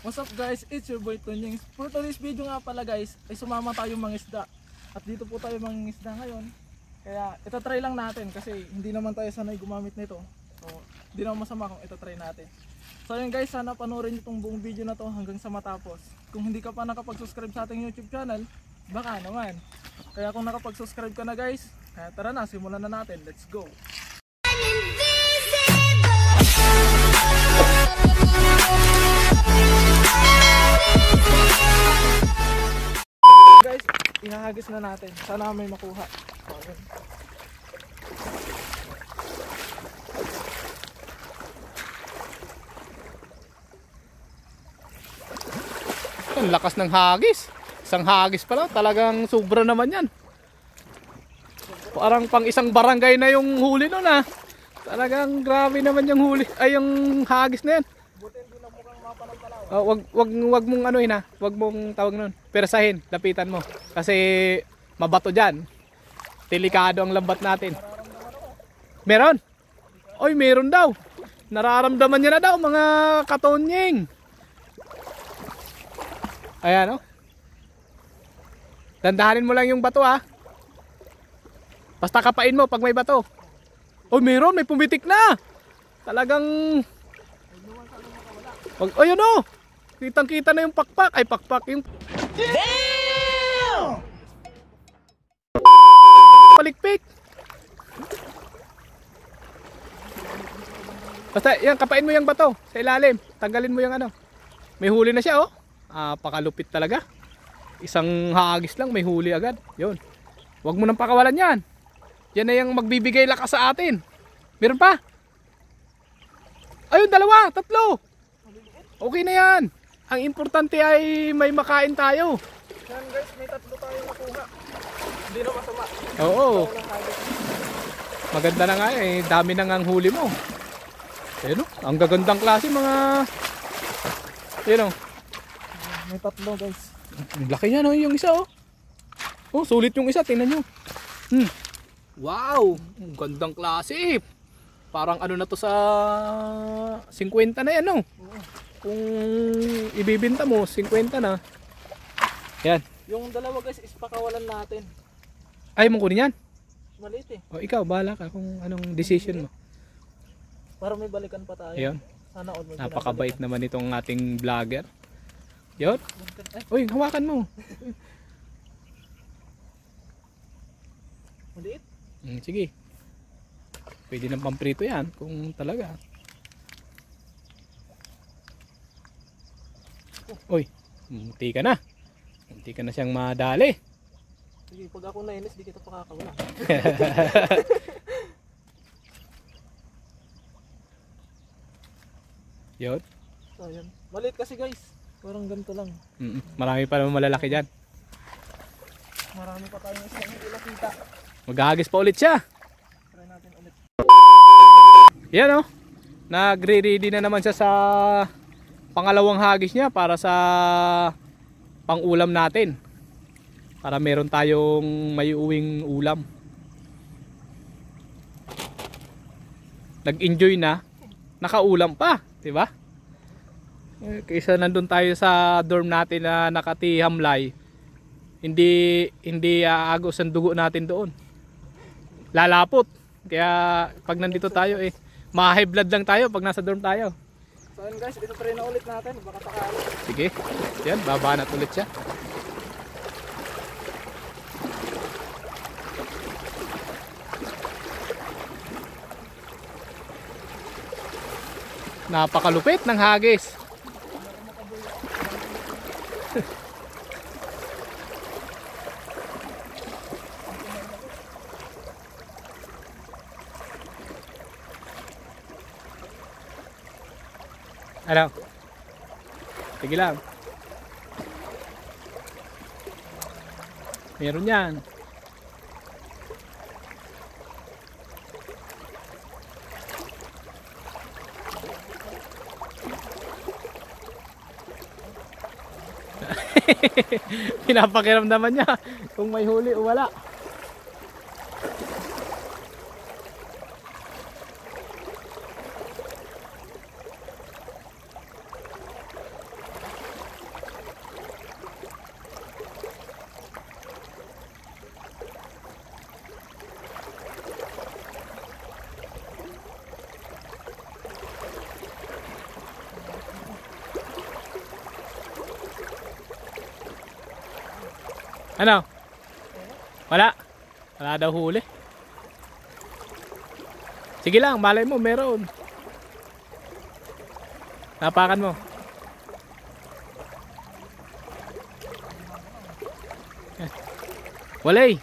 What's up guys, it's your boy Tonyings. For today's video nga pala guys, ay sumama tayo mangisda. At dito po tayo mangisda ngayon. Kaya itatry lang natin kasi hindi naman tayo sanay gumamit nito. So hindi naman masama kung itatry natin. So yun guys, sana panoorin nyo itong buong video na to hanggang sa matapos. Kung hindi ka pa nakapag-subscribe sa ating YouTube channel, baka naman. Kaya kung nakapag-subscribe ka na guys, tara na, simulan na natin. Let's go! Guys, ihahagis na natin. Sana may makuha. Ang lakas ng hagis. Isang hagis pa lang, talagang sobra naman yan. Parang pang isang barangay na yung huli nun ah. Talagang grabe naman yung huli, ay yung hagis na yan. Buti hindi na mukhang mapanagpalaw. Wag mong anuhin ha, wag mong tawag nun. Persahin, lapitan mo. Kasi mabato dyan. Delikado ang lambat natin. Meron? Oy, meron daw. Nararamdaman niya na daw mga katonyeng. Ayan o. Dandahanin mo lang yung bato ha. Basta kapain mo pag may bato. Oh, meron, may pumitik na. Talagang ayun o. Kitang-kita na yung pakpak. Ay, pakpak yung damn! Palikpik. Basta yan, kapain mo yung bato sa ilalim. Tanggalin mo yung ano. May huli na siya oh. Pakalupit talaga. Isang hagis lang may huli agad. Yun. Huwag mo nang pakawalan yan. Yan na yung magbibigay lakas sa atin. Meron pa? Ayun, dalawa, tatlo. Okay na yan. Ang importante ay may makain tayo. Yan guys, may tatlo tayo nakuha. Hindi na masama. Oo. Maganda na nga eh. Dami na nga ang huli mo. Ayun o. Ang gagandang klase mga. Ayun o. May tatlo guys. Ang laki yan oh, yung isa oh. Oh, sulit yung isa, tingnan nyo. Wow, ang gandang klase. Parang ano na to sa 50 na yan no. Kung ibibenta mo 50 na. Yan. Yung dalawa guys is pakawalan natin. Ayaw mong kunin yan? Maliit eh. O ikaw, bahala ka kung anong decision mo. Para may balikan pa tayo. Ayun. Sana all Napakabait naman itong ating vlogger. Yun. Uy, hawakan mo. Maliit? Sige. Pwede ng pamprito yan kung talaga. Uy, munti ka na. Munti ka na siyang madali. Sige, pag ako nainis, di kita pakakawala. Yun. So, yan. Maliit kasi guys. Parang ganito lang. Marami pa naman malalaki dyan. Marami pa tayong isang hindi nakita. Maghahagis pa ulit siya. Try natin ulit. Yan o. Nagre-ready na naman siya sa pangalawang hagis niya para sa pang-ulam natin. Para meron tayong may uwing ulam. Nag-enjoy na. Nakaulam pa. Diba? Kaysa nandun tayo sa dorm natin na nakatihamlay, hindi aagos ang dugo natin doon. Lalapot. Kaya pag nandito tayo ma-high blood lang tayo pag nasa dorm tayo. So yun guys, ito try na ulit natin. Baka sakali. Sige. Yan, babanat ulit siya. Napakalupit ng hagis. Ano? Sige lang. Meron yan. Pinapakiramdaman niya kung may huli o wala. Ano? Wala. Wala daw huli. Sige lang, malay mo, meron. Napakan mo. Walay.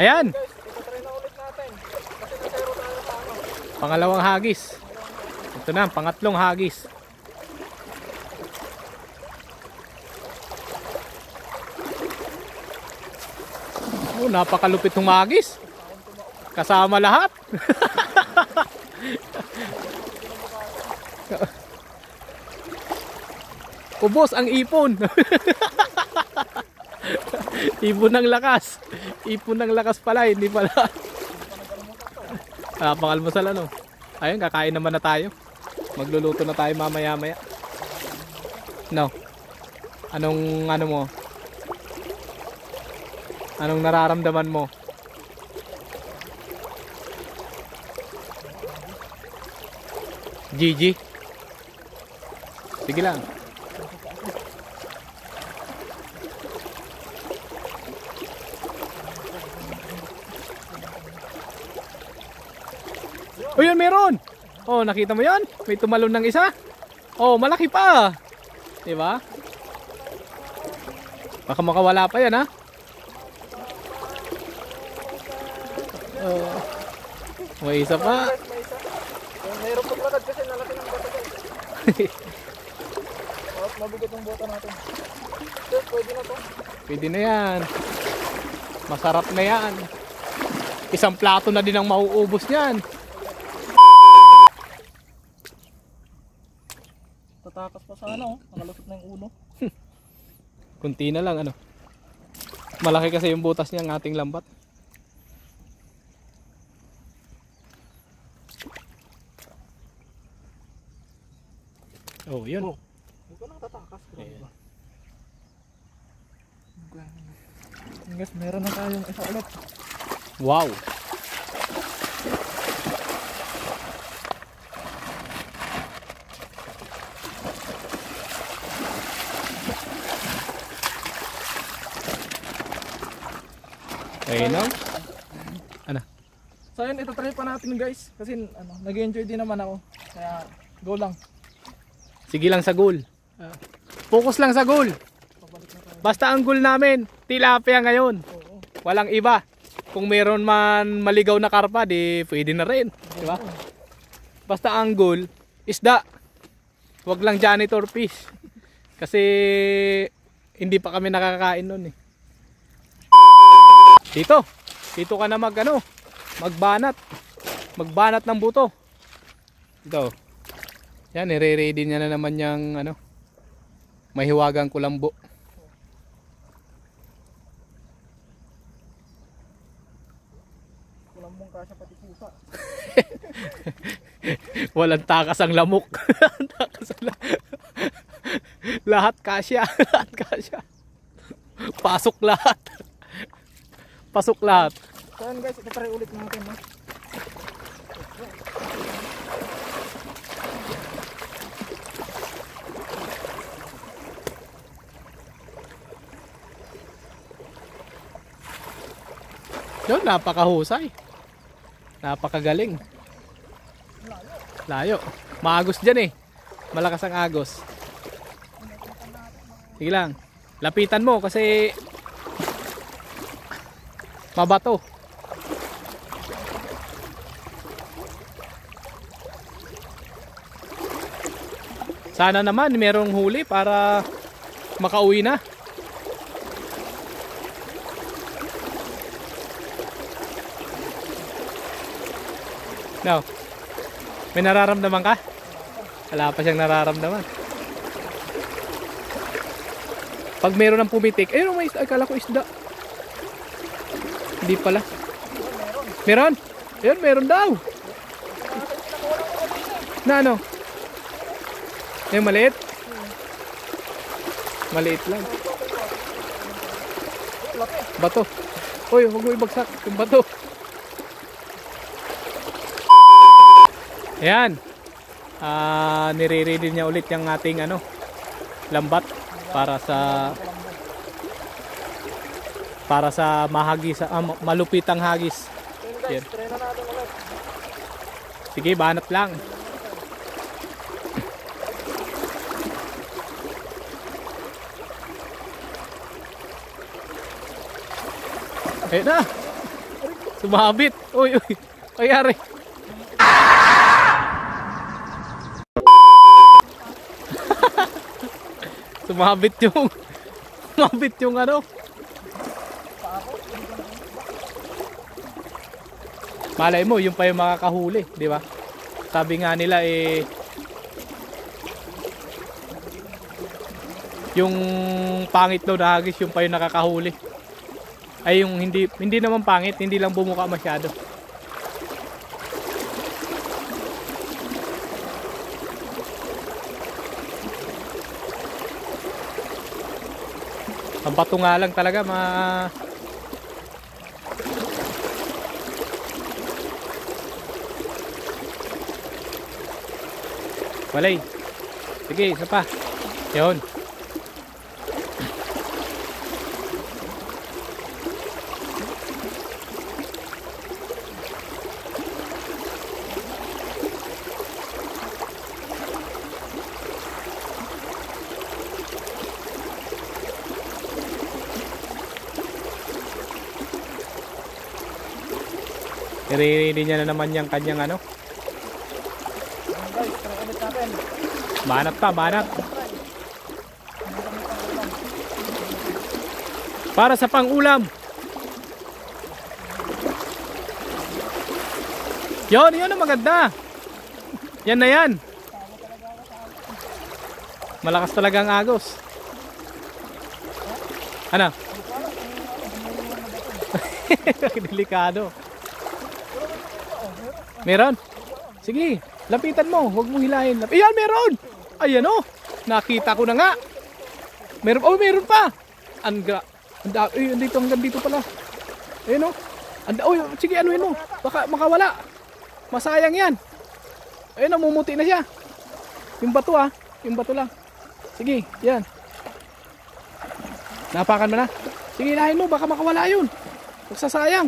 Ayan. Guys, itatry na ulit natin. Kasi nasero tayo sa ano. Pangalawang hagis. Ito na, pangatlong hagis. Oh, napakalupit ng hagis. Kasama lahat. Ubos ang ipon. Ipon ng lakas. Ipon ng lakas pala, hindi pala. Pangalmusal ano. Ayun, kakain naman na tayo. Magluluto na tayo mamaya-maya. No. Anong ano mo? Anong nararamdaman mo? GG. Sige lang. Oh, yun meron. Oh, nakita mo 'yon? May tumalon ng isa. Oh, malaki pa. 'Di ba? Baka makawala pa 'yan, ha? Oh. May isa pa. May isa. Mayroon paglakad kasi nalaki ng bata guys. At mabigat ang bota natin. Sir, pwede na to. Pwede na 'yan. Masarap na 'yan. Isang plato na din ang mauubos niyan. Tatakas pa sa ano, nakalupit na yung ulo. Kunti na lang ano. Malaki kasi yung butas niya ng ating lambat. Oh, yun. Oh. Hindi ko nang tatakas. Ayan. Guys, meron na tayong isa ulit. Wow. Ayun no? Ano? So yun, itatry pa natin guys. Kasi ano, nag-enjoy din naman ako. Kaya go lang. Sige lang sa goal. Focus lang sa goal. Basta ang goal namin, tilapia ngayon. Oo. Walang iba. Kung meron man maligaw na karpa, di pwede na rin. Di ba? Basta ang goal, isda. Huwag lang janitor fish. Kasi hindi pa kami nakakain nun eh. Dito ka na magbanat ng buto. Ito. Yan, nire-ready niya na naman yung ano, mahiwagang kulambo. Kulambong kasya pati pusa. Walang takas ang lamok. Lahat kasya. Lahat kasya. Pasok lahat. Pasok lahat. So yun guys, itatry ulit natin. Ha? Yun, napakahusay. Napakagaling. Layo. Maagos dyan eh. Malakas ang agos. Sige lang. Lapitan mo kasi mabato. Sana naman merong huli para makauwi na. No. May nararamdaman ka? Wala pa siyang nararamdaman. Pag meron ng pumitik, ayun may isda, akala ko isda. Hindi pala. Meron? Ayun, meron daw. Na ano? Yung maliit? Maliit lang. Bato. Uy, huwag mo ibagsak yung bato. Ayan. Nire-ready niya ulit yung ating ano, lambat para sa para sa mahagis, malupitang hagis. Yun guys, Yan. try na natin ulit. Sige, banat lang. Ayun na. Sumabit. Uy, uy. Kayari. Sumabit yung ano. Malay mo, yung pa yung makakahuli, di ba? Sabi nga nila yung pangit daw na hagis yung pa yung nakakahuli. Ay yung hindi naman pangit, hindi lang bumuka masyado. Ang bato nga lang talaga walay. Sige, isa pa. Yun. Niririnig niya na naman yung kanyang ano. Yun guys, try ulit natin. Banat pa, banat. Para sa pang-ulam. Yun ang maganda. Yan na yan. Malakas talaga ang agos. Ano? Delikado. Meron? Sige, lapitan mo. Huwag mong hilahin. Ayan, meron! Ayan o. Nakita ko na nga. Meron. Oh, meron pa. Andito hanggang dito pala. Ayan o. Oh, sige, anuin mo. Baka makawala. Masayang yan. Ayan o, mumuti na siya. Yung bato yung bato lang. Sige, yan. Napakan mo na. Sige, hilahin mo. Baka makawala yun. Magsasayang.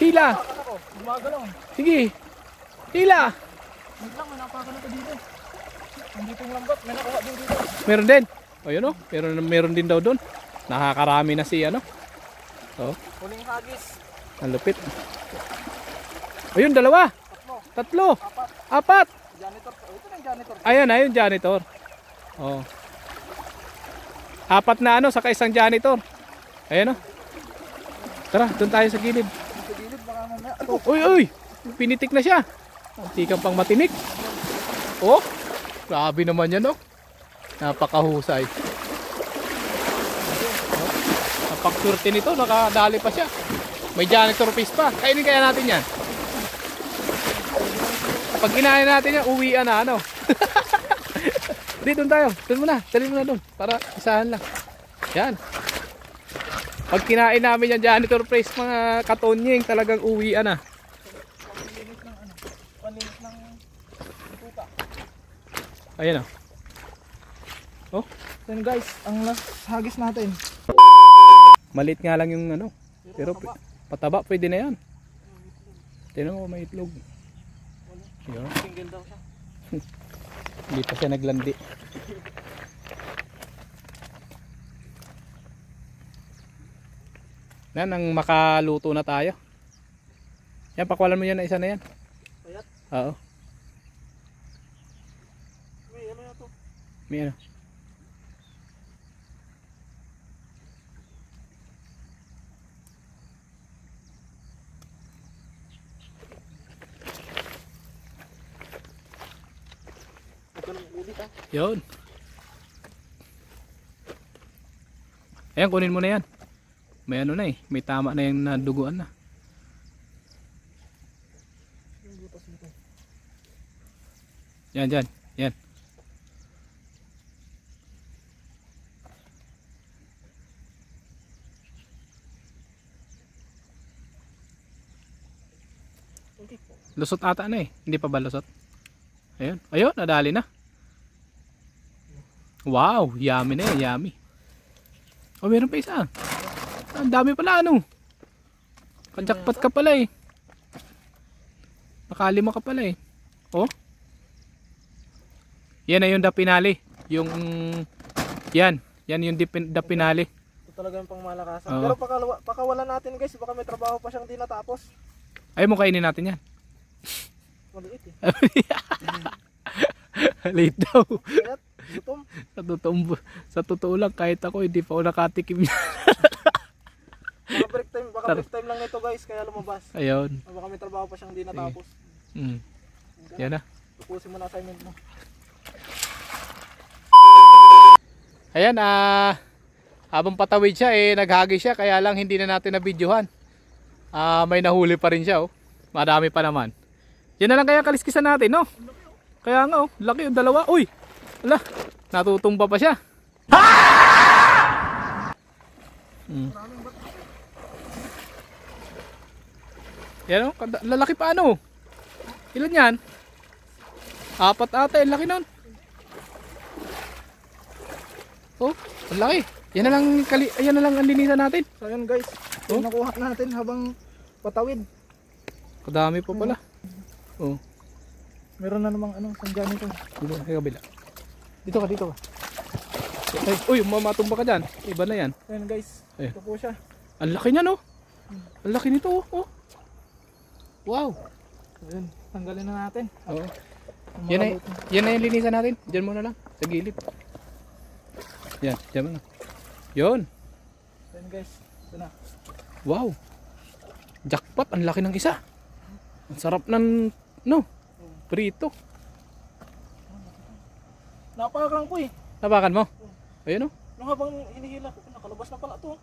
Hila. Gumagalaw. Sige. Hila. Wait lang, may napakan ako dito. Nandito yung lambat, may nakuha din dito. Meron din. O yun o. Meron din daw doon. Nakakarami na si ano. O. Huling hagis. Ang lupit. Ayun, dalawa. Tatlo. Apat. Janitor. Ito na yung janitor. Ayun, janitor. O. Apat na ano, saka isang janitor. Ayun o. Tara, doon tayo sa gilid. Sa gilid, baka mamaya. Uy! Pinitik na siya. Antikang pang matinik. Oh, grabe naman yan, oh. Napakahusay. Napaksurte nito, nakadali pa siya. May janitor piece pa. Kainin kaya natin yan. Pag kinain natin yan, uwian na, ano. Dito tayo. Doon muna. Dali mo na doon. Para isahan lang. Yan. Pag kinain namin yung janitor piece, mga katonyeng, talagang uwian na. Panlinis ng tuta. Ayan o. Oh. Then guys, ang last hagis natin. Malit nga lang yung ano. Pero pataba pwede na yan. Tignan mo, may itlog. Yun. Single daw siya. Hindi pa siya naglandi. Yan, ang makaluto na tayo. Yan, pakwalan mo yan na isa na yan. Payat? Oo. May ano na to? May ano. Ito nang ulit Yun. Ayan, kunin mo na yan. May ano na may tama na yung naduguan na. Yan, yan, yan. Lusot ata na hindi pa ba lusot? Ayun, ayun, nadali na. Wow, yummy na yan, yummy. Oh, meron pa isa. Ang dami pala ano. Kajakpat ka pala eh. Nakalima ka pala eh. Oh. Yan na yung dapinali. Yung yan yung dapinali. Ito talaga yung pangmalakasan. Oo. Pero pakawalan natin guys, baka may trabaho pa siyang di natapos. Ay mo kainin natin yan. Maliit eh. Late daw. Kaya, gutom. Sa totoo lang kahit ako hindi pa ako nakatikim. Baka break time lang nito guys, kaya lumabas. Ayun. Baka may trabaho pa siyang di natapos. Yan na. Tupusin mo na assignment mo. Ayan, habang patawid siya naghagi siya kaya lang hindi na natin nabidyohan. May nahuli pa rin siya oh. Madami pa naman. Yan na lang kaya kaliskisan natin no. Kaya nga oh, laki yung dalawa. Uy. Ala, natutumba pa siya. Yan oh, lalaki pa ano. Ilan yan? 4 ata, laki nun. Oh, ang laki. Yan na lang ang linisan natin. So yun guys, ito nakuha natin habang patawid. Kadami pa pala. Oh. Meron na namang sandyan nito. Dito sa kabila. Dito ka. Ay, uy, matumba ka dyan. Iba na yan. Ayun guys, ito po siya. Ang laki niya no. Ang laki nito oh. Wow. Ayun, tanggalin na natin. Oo. Yan na yung linisan natin. Diyan muna lang, sa gilid. Yan, diyan muna. Yun. Ayun guys, ito na. Wow. Jackpot, ang laki ng isa. Ang sarap ng, prito. Napakan ko eh. Napakan mo? Ayun Nung habang hinihila ko, nakalabas na pala ito.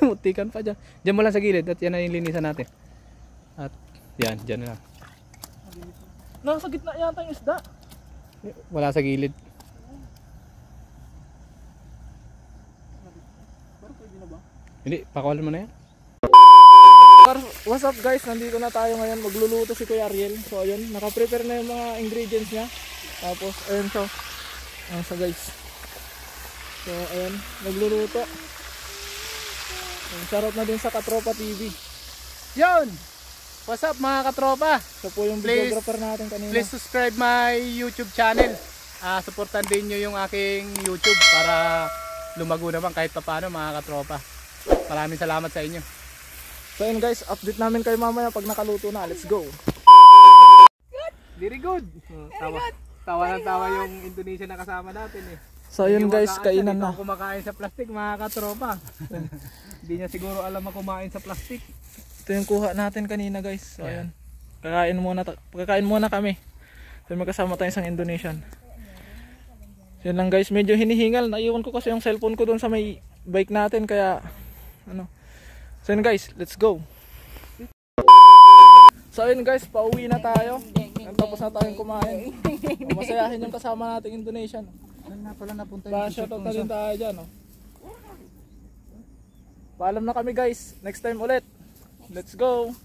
Mutikan pa dyan. Diyan mo lang sa gilid at yan na yung linisan natin. At yan, dyan na lang. Nasa gitna yata yung isda. Wala sa gilid. Pero pwede na ba? Hindi, pakawalan mo na yan. What's up guys, nandito na tayo ngayon. Magluluto si Kuya Ariel. So ayun, naka-prepare na yung mga ingredients niya. Tapos ayun siya. Ayun siya guys. So ayun, magluluto. Shoutout na din sa Katropa TV. Yun! What's up mga katropa? So po yung videographer natin kanina. Please subscribe my YouTube channel. Supportan din nyo yung aking YouTube para lumago naman kahit paano mga katropa. Maraming salamat sa inyo. So ayun guys, update namin kayo mamaya pag nakaluto na. Let's go! Very good! Tawa ng tawa yung Indonesia na kasama natin eh. So ayun guys, kainan na. Hindi kumakain sa plastic mga katropa. Hindi niya siguro alam na kumain sa plastic. Ito yung kuha natin kanina guys. So ayan. Kakain muna kami. So magkasama tayong isang Indonesian. So yun lang guys, medyo hinihingal. Naiwan ko kasi yung cellphone ko doon sa may bike natin kaya So yun guys, let's go. So yun guys, pauwi na tayo. Tapos na tayong kumain. Masayahin yung kasama nating Indonesian. Shoutout na din tayo dyan. Paalam na kami guys. Next time ulit. Let's go.